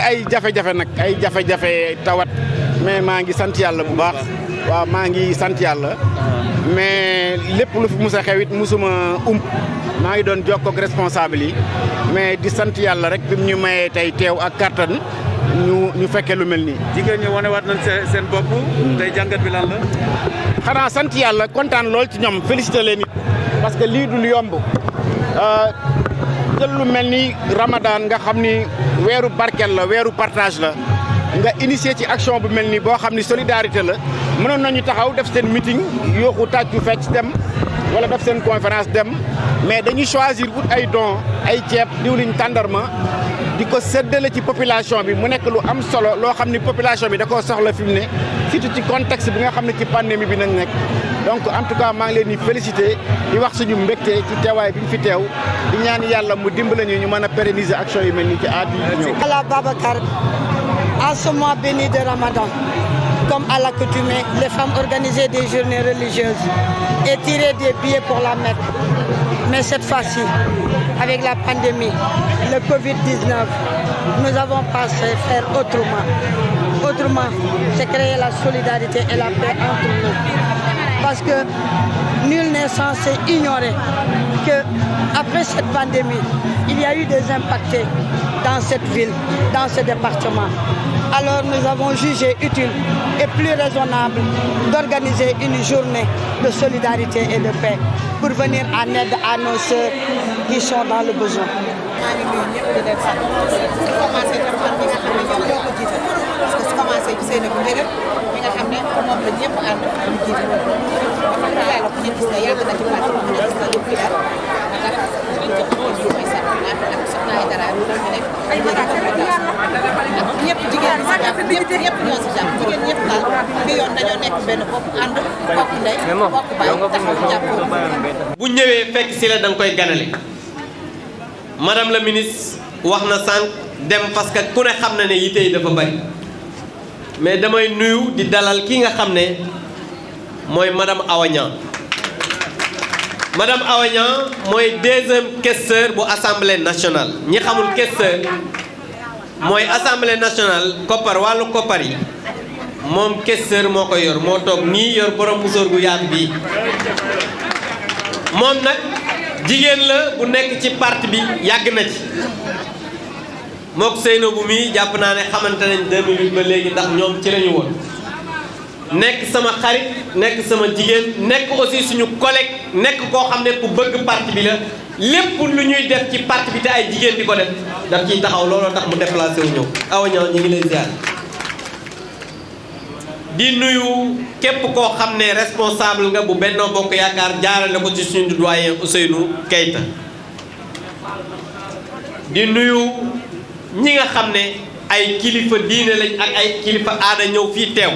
ay jafe-jafe nag ay jafe-jafe tawat mais maa ngi sant yàlla bu baax waaw maa ngi sant yàlla mais lépp lu fi mus a xew it musuma maa ngi doon jokkoo ak responsable yi mais di sant yàlla rek bi mu ñu mayee tey teew ak kattan ñu fekkee lu mel nii. jigéen ñi wane waat nañ seen bopp. tey jàngat bi lan la. xanaa sant yàlla kontaan lool ci ñoom félicité leen it parce que lii du lu yomb jël lu mel ni Ramadan nga xam ni weeru barkel la weeru partage la nga initier ci action bu mel ni boo xam ni solidarité la mënoon nañu taxaw def seen meeting yooxu tàccu fecc dem wala def seen conférence dem mais dañuy choisir wut ay dons ay ceeb diwliñ tàndarma di ko séddale ci population bi mu nekk lu am solo loo xam ni population bi da koo soxla fi mu ne surtout ci contexte bi nga xam ne ci pandémie bi nañ nekk donc en tout cas maa ngi leen di féliciter di wax suñu mbégte ci teewaay bi ñu fi teew di ñaan yàlla mu dimbale ñu mën a pérenniser action yu mel nii ci aat yi ñëw. Allah Babacar, en ce mois béni de Ramadan, comme à l'accoutumée, les femmes organisaient des journées religieuses et tiraient des billets pour la Mecque. Mais cette fois-ci, avec la pandémie, le Covid-19, nous avons pensé faire autrement. Autrement, c'est créer la solidarité et la paix entre nous. Parce que nul n'est censé ignorer qu'après cette pandémie, il y a eu des impactés dans cette ville, dans ce département. Alors nous avons jugé utile et plus raisonnable d'organiser une journée de solidarité et de paix pour venir en aide à nos sœurs qui sont dans le besoin. bu ñëwee fekk si la da nga koy ganale madame la ministre wax na sànq dem parce que ku ne xam na ne yite yi dafa bari mais damay nuyu di dalal ki nga xam ne mooy madame Awa Niang madame Awa Niang mooy deuxième questeur bu assemblée nationale ñi xamul questeur mooy assemblée nationale koppar wàllu koppar yi moom questeur moo ko yor moo toog nii yor borom musóor gu yaatu bii moom nag jigéen la bu nekk ci parti bi yàgg na ci mook Seynabou mi jàpp naa ne xamante nañ 2008 ba léegi ndax ñoom ci lañu woon nekk sama xarit nekk sama jigéen nekk aussi suñu collègue nekk koo xam ne ku bëgg parti bi la lépp lu ñuy def ci parti bi te ay jigéen di ko def daf ciy taxaw looloo tax mu déplacé wu ñëw. Awa Niang ñu ngi lay ziar di nuyu képp koo xam ne responsable nga bu Benno Bokk Yaakaar jaarale ko ci suñu doyen Ousseynou Keita di nuyu ñi nga xam ne ay kilifa diine lañ ak ay kilifa aada ñëw fii teew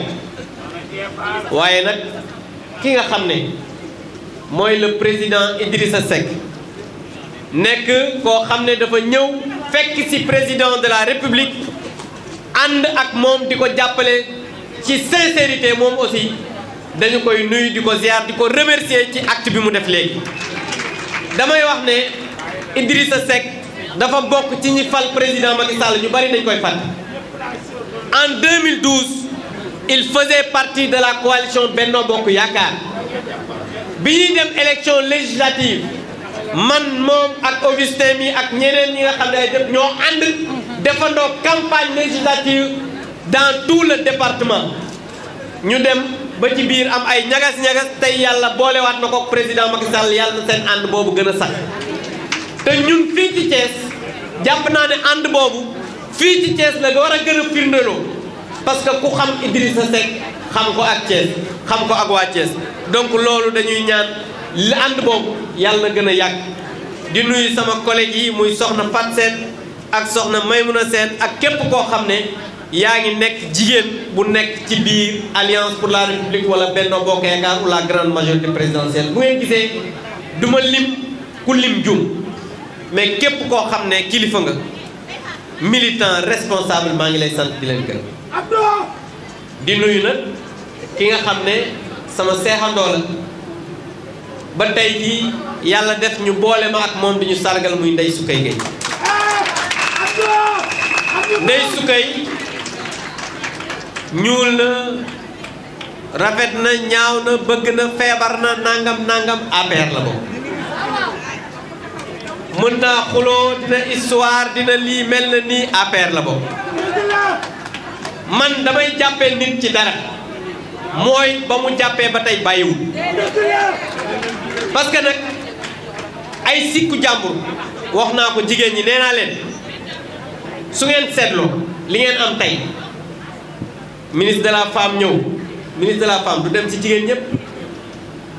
waaye nag ki nga xam ne mooy le président Idrissa Seck nekk koo xam ne dafa ñëw fekk ci président de la République ànd ak moom di ko jàppale ci sincérité moom aussi dañu koy nuyu di ko ziar di ko remercier ci acte bi mu def léegi damay wax ne Idrissa Seck dafa bokk ci ñi fal président Macky Sall ñu bari nañ koy fàtte en 2012 il faisait partie de la coalition Benno Bokk Yaakaar bi ñuy dem élection législative man moom ak Augustin mi ak ñeneen ñi nga xam ne ay def ñoo ànd defandoo campagne législative dans tout le département ñu dem ba ci biir am ay ñagas-ñagas tey yàlla boolewaat na ko président Macky Sall yàlla na seen ànd boobu gën a sax te ñun fii ci Thiès jàpp naa ne ànd boobu fii ci Thiès la war a gën a firndeloo parce que ku xam Idrissa Seck xam ko ak Thiès xam ko ak waa Thiès donc loolu dañuy ñaan li ànd boobu yàlla na gën a yàgg di nuyu sama collègue yi muy soxna Fat Sène ak soxna Maymouna Sène ak képp koo xam ne yaa ngi nekk jigéen bu nekk ci biir Alliance pour la République wala Benno Bokk Yaakaar ou la grande majorité présidentielle bu ngeen gisee duma lim ku lim jum mais képp koo xam ne kilifa nga militant responsable maa ngi lay sant di leen gërëm di nuyu nag ki nga xam ne sama seexandoo la ba tey jii yàlla def ñu boole ma ak moom di ñu sargal muy Ndeye Soukeye Gueye Ndeye Soukeye ñuul na rafet na ñaaw na bëgg na feebar na nangam APR la boobu mën naa xuloo dina histoire dina lii mel na nii APR la boobu man damay jàppee nit ci dara mooy ba mu jàppee ba tey bàyyiwul parce que nag ay sikku jàmbur wax naa ko jigéen ñi nee naa leen su ngeen seetloo li ngeen am tey ministre de la femme ñëw ministre de la femme du dem ci jigéen ñëpp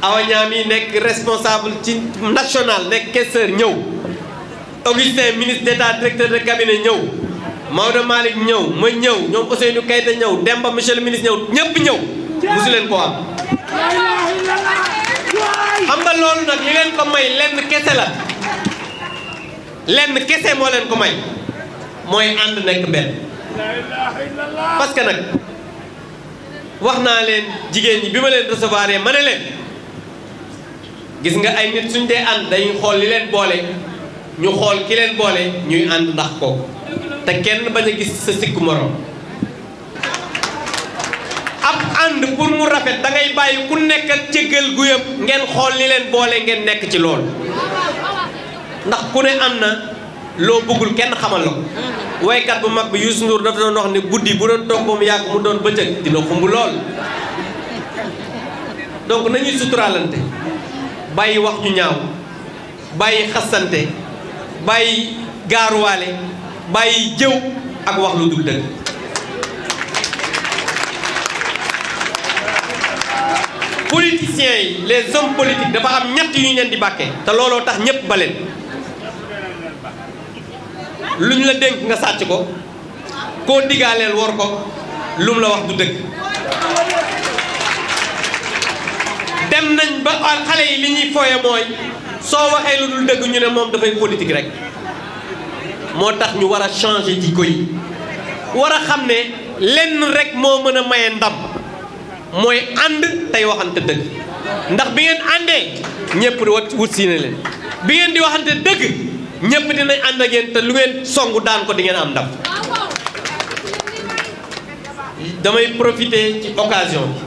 Awa Niam yi nekk responsable ci national nekk caisseur ñëw Augustin ministre d'état directeur de cabinet ñëw Maodo Malick ñëw ma ñëw ñoom Ousseynou Keita ñëw Demba monsieur le ministre ñëw ñëpp ñëw musu leen ko am xam nga loolu nag li leen ko may lenn kese la lenn kese moo leen ko may mooy ànd nekk benn parce que nag wax naa leen jigéen ñi bi ma leen recevoir ma ne leen gis nga ay nit suñ dee ànd dañuy xool li leen boole ñu xool ki leen boole ñuy ànd ndax kooku te kenn bañ a gis sa sikku morom ab ànd pour mu rafet da ngay bàyyi ku nekk ak cëggal guyam ngeen xool li leen boole ngeen nekk ci loolu ndax ku ne am na loo bëggul kenn xamal la ko waykat bu mag bi Youssou Ndour dafa doon wax ne guddi bu doon toog ba mu yàgg mu doon bëccëg dina xumb lool donc nañuy suturaalante bàyyi wax ñu ñaaw bàyyi xasante bàyyi gaaruwaale bàyyi jëw ak wax lu dul dëgg politiciens yi les hommes politiques dafa am ñett yu ñu leen di bàkkee te looloo tax ñépp ba leen lu ñu la dénk nga sàcc ko koo digaaleel war ko lu mu la wax du dëgg dem nañ ba xale yi li ñuy fooye mooy soo waxee lu dul dëgg ñu ne moom dafay politique rek moo tax ñu war a changer jikko yi war a xam ne lenn rek moo mën a maye ndam mooy ànd tey waxante dëgg ndax bi ngeen àndee ñëpp wut si ne leen bi ngeen di waxante dëgg ñëpp dinañ ànd ak yéen te lu ngeen songu daan ko di ngeen am ndam damay profiter ci occasion bi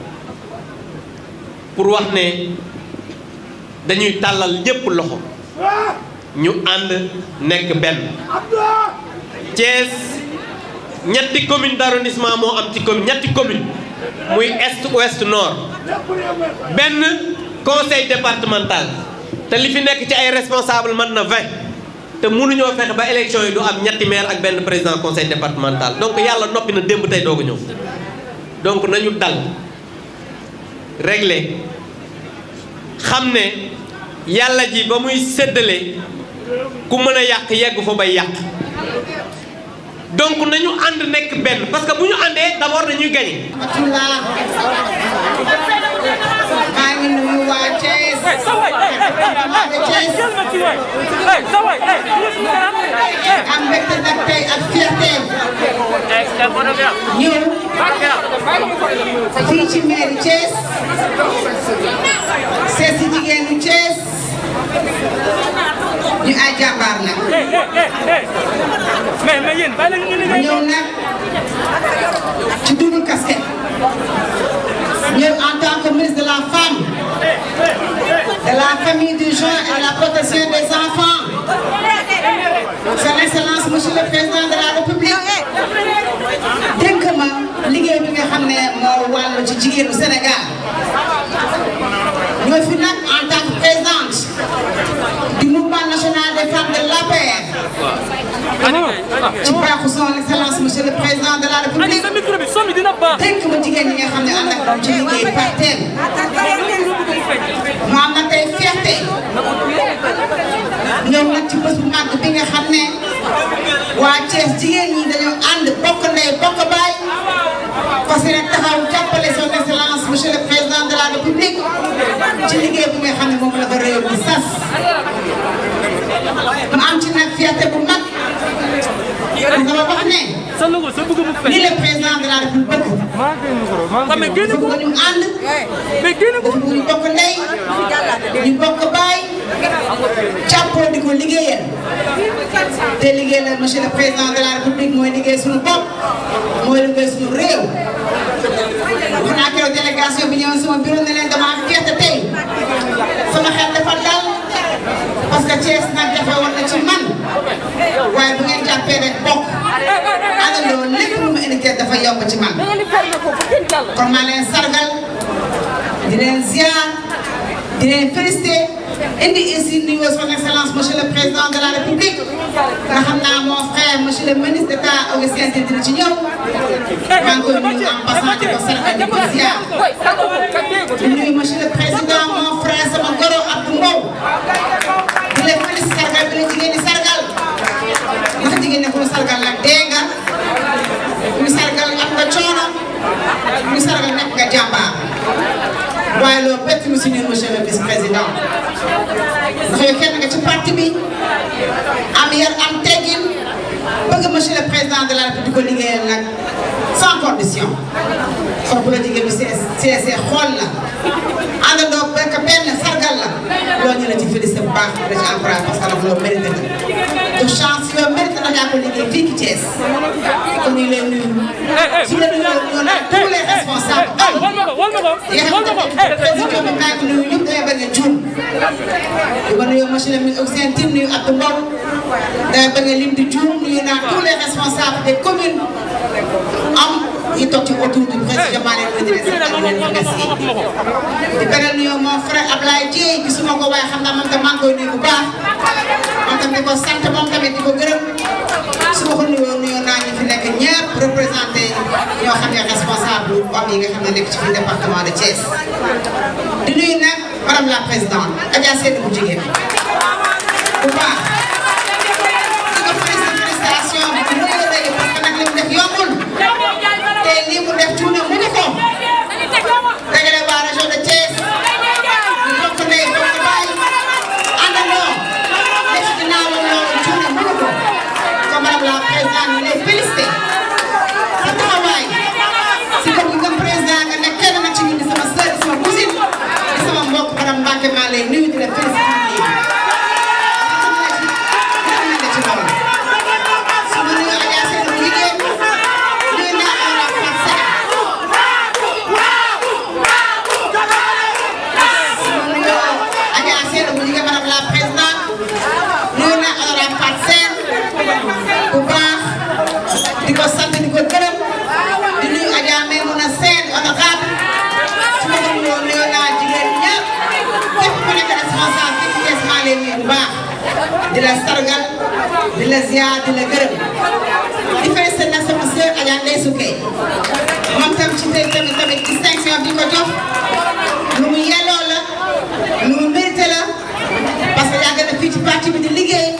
pour wax ne dañuy tàllal ñëpp loxo ñu ànd nekk benn Thiès ñetti commune d'arrondissement moo am ci commune ñetti commune muy est ouest nord benn conseil départemental te li fi nekk ci ay responsable mën na 20 te mënuñoo fexe ba élection yi du am ñetti maire ak benn président conseil départemental donc yàlla noppi na démb tey doog a ñëw donc nañu dal régler xam ne yàlla ji ba muy séddale ku mën a yàq yegg fa bay yàq donc nañu ànd nekk benn parce que bu ñu àndee d'abord dañuy gagné. maa ngi nuyu waa Thiès. am mbégte nag tey ak fierté ñëw fii ci mairie Thiès seet si jigéenu Thiès ñu ay jàmbaar nag ñëw nag ci double casquette ñëw en tant que ministre de la femme de la famille du jeune et de la protection des enfants son excellence monsieur le président de la république dénk ma liggéey bi nga xam ne moo wàllu ci jigéenu Sénégal ñoo fi nag en tant que présidente du mouvement national des femmes de l'APR ci baaxu son excellence monsieur le président de la république dénk ma jigéen ñi nga xam ne ànd ak moom ci liggéey par thème mu am na tey fierté ñëw nag ci bés bu màgg bi nga xam ne waa Thiès jigéen ñi dañoo ànd bokk ndey bokk baay liggéey bu nga xam ne moom la ko réew mi sas mu am ci nag fierté bu mag dama wax ne li le président de la République bëgg dafa bëgg ñu ànd dafa bëgg ñu bokk ndey ñu bokk baay jàppoo di ko liggéeyal te liggéey la monsieur le président de la République mooy liggéey suñu bopp mooy liggéey suñu réew wax naa keroog délégation bi ñëwoon sama bureau ne leen dama am fierté tey sama xel dafa dal parce que Thiès nag jafe woon na ci man waaye bu ngeen jàppee rek bokk àndandoo lépp lu mu indi Thiès dafa yomb ci man kon maa leen sargal di leen ziar di leen félicité indi ici nuyu son excellence monsieur le président de la République nga xam naa mon frère monsieur le ministre d'État Augustin Tine dina ci ñëw maa ngi koy nuyu en passant di ko sargal di ko ziar di nuyu monsieur le président mon frère sama goro Abdou Mbow di leen félicité sargal bi la jigéen di sargal ndax jigéen ne ku ñu sargal nag dee nga ku ñu sargal am nga coono ku ñu sargal nekk nga jàmbaar waaye loolu bett mi si ñun monsieur le vice président ndax yow kenn nga ci parti bi am yar am teggin bëgg monsieur le président de la République di ko liggéeyal nag sans condition kon bu la jigéen bi CSC xool la àndandoo bekk benn sargal la loolu ñu la ci félicité bu baax da ci encouragé parce que nag loolu mérité na de chance yow mérité na yaa ko liggéey fii ci Thiès kon ñu ngi lay nuyu su la nuyoo ñoo nag tous les responsables yi nga xam ne président bi maa ngi nuyu ñëpp damay bëgg a juum di ma nuyoo monsieur le ministre Augustin Tine nuyu Abdou Mbow damay bëgg a lim di juum nuyu naa tous les responsables des communes am yi toog ci autour du président maa leen di remercier di beral nuyoo mon frère Ablaye Dieye gisuma ko waaye xam naa moom tam maa ngi koy nuyu bu baax moom tam di ko sant moom tamit di ko gërëm su ma ko nuyoo naa ñu fi nekk ñëpp représenté ñoo xam ne responsable hommes yi nga xam ne nekk ci fi département de Thiès di nuyu nag madame la présidente Adja Seydou bu jigéen bu baax di ko félicitation bi di nuyu léegi parce que nag li mu def yombul te lii mu def tuune mu ngi ko dajale waa région de Thiès ñu bokk ndey bokk baay àndandoo def ci ginnaawam loolu tuune mu ngi ko comme madame la présidente ñu lay félicité sa taxawaay si comme nga président nga nekk kenn nag ci ñun di sama sœur di sama cousine di sama mbokk madame Mbacke maa lay nuyu di la félicité di la sargal di la ziar di la gërëm di félicité nag sama sœur Adja Ndeye Souké moom tam ci tey tamit distinction bi ko jox lu mu yelloo la lu mu mérité la parce que yàgg na fii ci parti bi di liggéey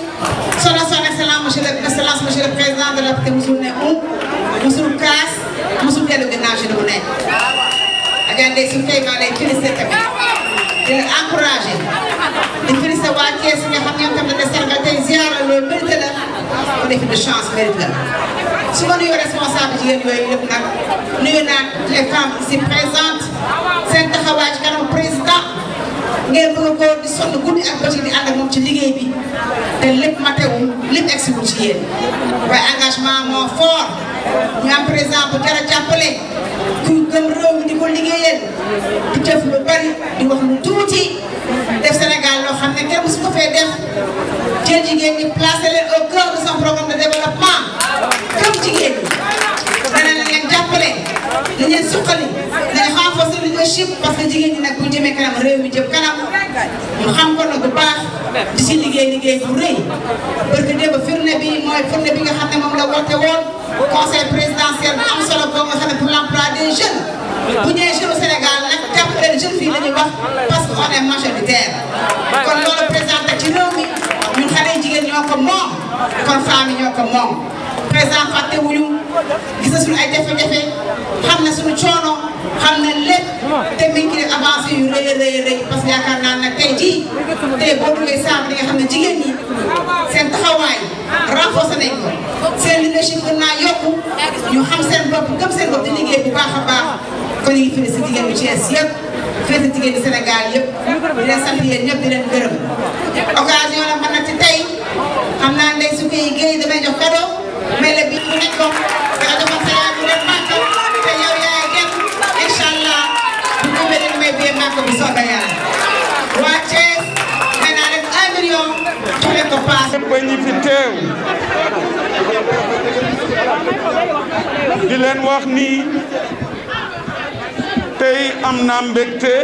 son excellence monsieur le président de la République musul ne musul kaas musul dellu ginnaaw ci li mu nekk Adja Ndeye Souké maa lay félicité tamit di la encouragé di félicité waa Thiès nga xam ñoom tamit dañu sargal tey ziar loolu mérite la mu def de chance mérite la su ma nuyoo responsable jigéen yooyu yëpp nag nuyu naa les femmes ici présentes seen taxawaay ci kanam président ngeen bëgg ko di sonn guddi ak bëccëg di ànd ak moom ci liggéey bi te lépp matewul lépp egsiwul ci yéen waaye engagement moo fort ñu am président bu jar a jàppale ku gëm réew mi di ko liggéeyal di def lu bari di wax lu tuuti def Sénégal loo xam ne kenn musu ko fee def jël jigéen ñi placé leen au cœur de son programme de développement comme jigéen ñi dana leen jàppale dañ leen suqali dañ renforcer leadership parce que jigéen ñi nag bu jëmee kanam réew mi jëm kanam ñu xam ko nag bu baax di si liggéey bu rëy parce que démb firnde bi mooy firnde bi nga xam ne moom la woote woon conseil présidentiel bu am solo boo nga xam ne pour l'emploi des jeunes bu ñëwee jeune au Sénégal nag jàppale jeune fii la ñuy wax parce que on est majoritaire kon loolu présenté ci réew mi ñun xale jigéen ñoo ko moom kon femmes yi ñoo ko moom président fàtte wuñu gis na suñu ay jafe-jafe xam na suñu coono xam na lépp te mi ngi ciy avancé yu rëy parce que yaakaar naa ne tey jii boo duggee saabu di nga xam ne jigéen ñi seen taxawaay renforcé nañ ko seen leadership gën naa yokku ñu xam seen bopp gëm seen bopp di liggéey bu baax a baax kon ñu ngi félicité jigéen ñi Thiès yëpp félicité jigéen ñi Sénégal yëpp di leen sant yéen ñëpp di leen gërëm occasion la man nag ci tey xam naa ndey su koy géey damay jox cadeau mais le bii bu nekkoon nga defoon sa yaay bu leen màkk te yow yaay gën incha allah bu ñu leen may bee màkk bu soobee yàlla waa Thiès nee naa leen 1 million jox leen ko paas. ba ñi fi teew di leen wax ni tey am naa mbégte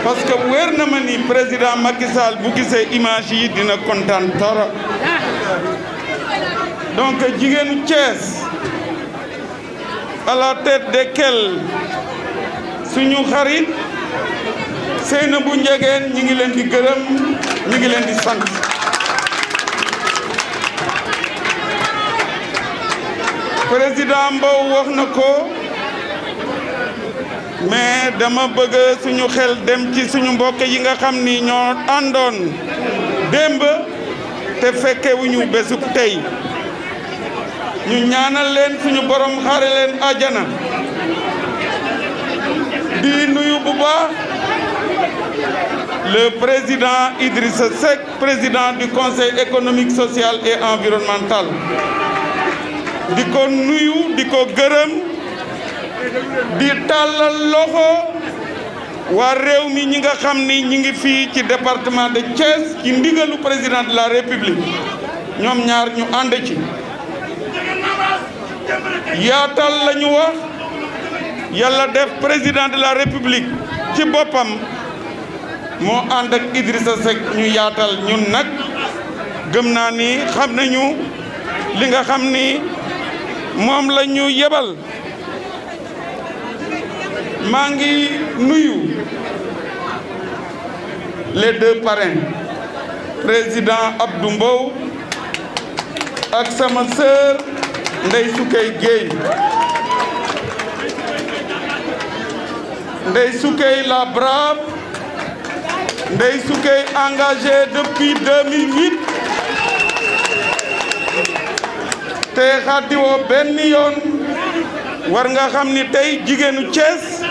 parce que wér na ma ni président Macky Sall bu gisee image yi dina kontaan torop donc jigéenu Thiès à la tête desquels suñu xarit Seynabou Ndiéguène ñi ngi leen di gërëm ñi ngi leen di sant président Mbow wax na ko mais dama bëgg suñu xel dem ci suñu mbokk yi nga xam ni ñoo àndoon démb te fekkewuñu bésub tey ñu ñaanal leen suñu borom xaare leen àjjana di nuyu bu baax le président Idrissa Seck président du conseil économique social et environnemental di ko nuyu di ko gërëm di tàllal loxo waa réew mi ñi nga xam ni ñi ngi fii ci département de Thiès ci ndigalu président de la République ñoom ñaar ñu ànd ci yaatal la ñu wax yàlla def président de la République ci boppam moo ànd ak Idrissa Seck ñu yaatal ñun nag gëm naa ni xam nañu li nga xam ni moom la ñu yebal maa ngi nuyu les deux parrains président Abdou Mbow ak sama sœur Ndeye Soukey Gueye Ndeye Soukey la brave Ndeye Soukey engagée depuis 2008 te xaatiwoo benn yoon war nga xam ni tey jigéenu Thiès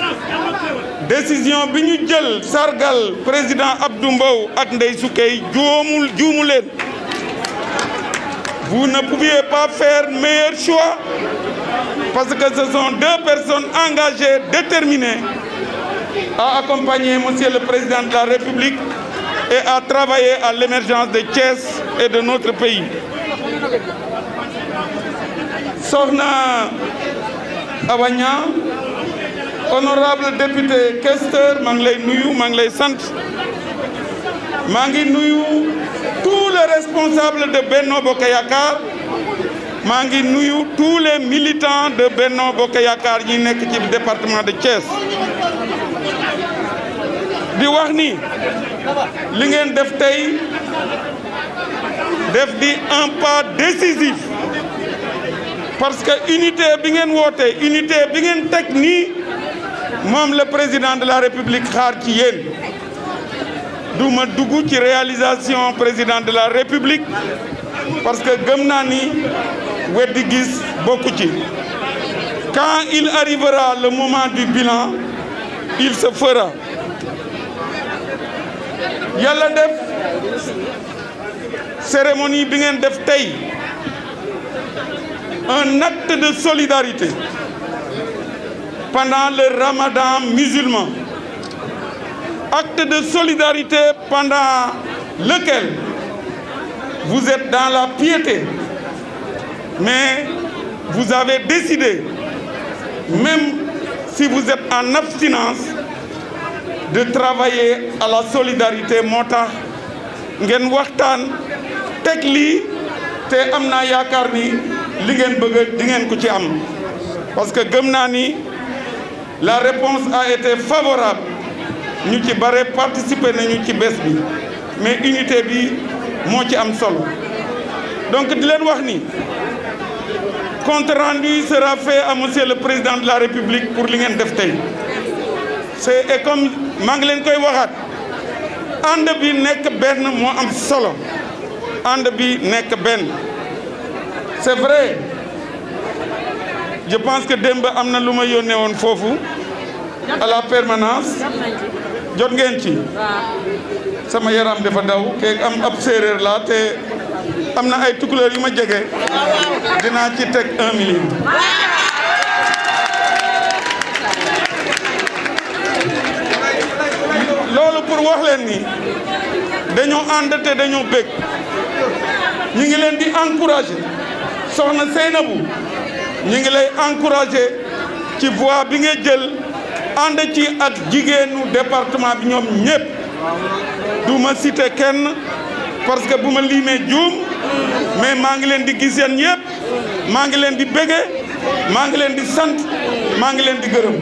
décision bi ñu jël sargal président Abdou Mbow ak Ndeye Soukey juumu leen vous ne pouviez pas faire meilleur choix parce que ce sont deux personnes engagées, déterminées à accompagner monsieur le président de la République et à travailler à l'émergence de Thiès et de notre pays. Sokhna Awa Niang, honorable député questeur, maa ngi lay nuyu maa ngi lay sant maa ngi nuyu tous les responsables de Benno Bokk Yakaar maa ngi nuyu tous les militants de Benno Bokk Yakaar yi nekk ci département de Thiès di wax ni li ngeen def tey def di un pas décisif parce que unité bi ngeen woote unité bi ngeen teg nii moom le président de la République xaar ci yéen du ma dugg ci réalisation président de la République parce que gëm naa ni weddi gis bokku ci quand il arrivera le moment du bilan il se fera yàlla def cérémonie bi ngeen def tey un acte de solidarité pendant le Ramadan musulman, acte de solidarité pendant lequel vous êtes dans la piété, mais vous avez décidé, même si vous êtes en abstinence, de travailler à la solidarité moo tax ngeen waxtaan teg lii te am naa yaakaar ni li ngeen bëgg di ngeen ko ci am parce que gëm naa ni la réponse a été favorable ñu ci bare participer nañu ci bés bi mais unité bi moo ci am solo donc di leen wax ni compte rendu sera fait à monsieur le président de la République pour li ngeen def tey c'est et comme maa ngi leen koy waxaat ànd bi nekk benn moo am solo ànd bi nekk benn c'est vrai je pense que démb am na lu ma yónnee woon foofu à la permanence jot ngeen ci sama yaram dafa daw ke am ab séeréer la te am na ay tukulóor yu ma jege dinaa ci teg 1 million. loolu pour wax leen ni dañoo ànd te dañoo bëgg ñu ngi leen di encourager soxna Seynabou ñu ngi lay encourager ci voie bi nga jël ànd ci ak jigéenu département bi ñoom ñëpp du ma citer kenn parce que bu ma limee juum mais maa ngi leen di gis yéen ñëpp maa ngi leen di bëgge maa ngi leen di sant maa ngi leen di gërëm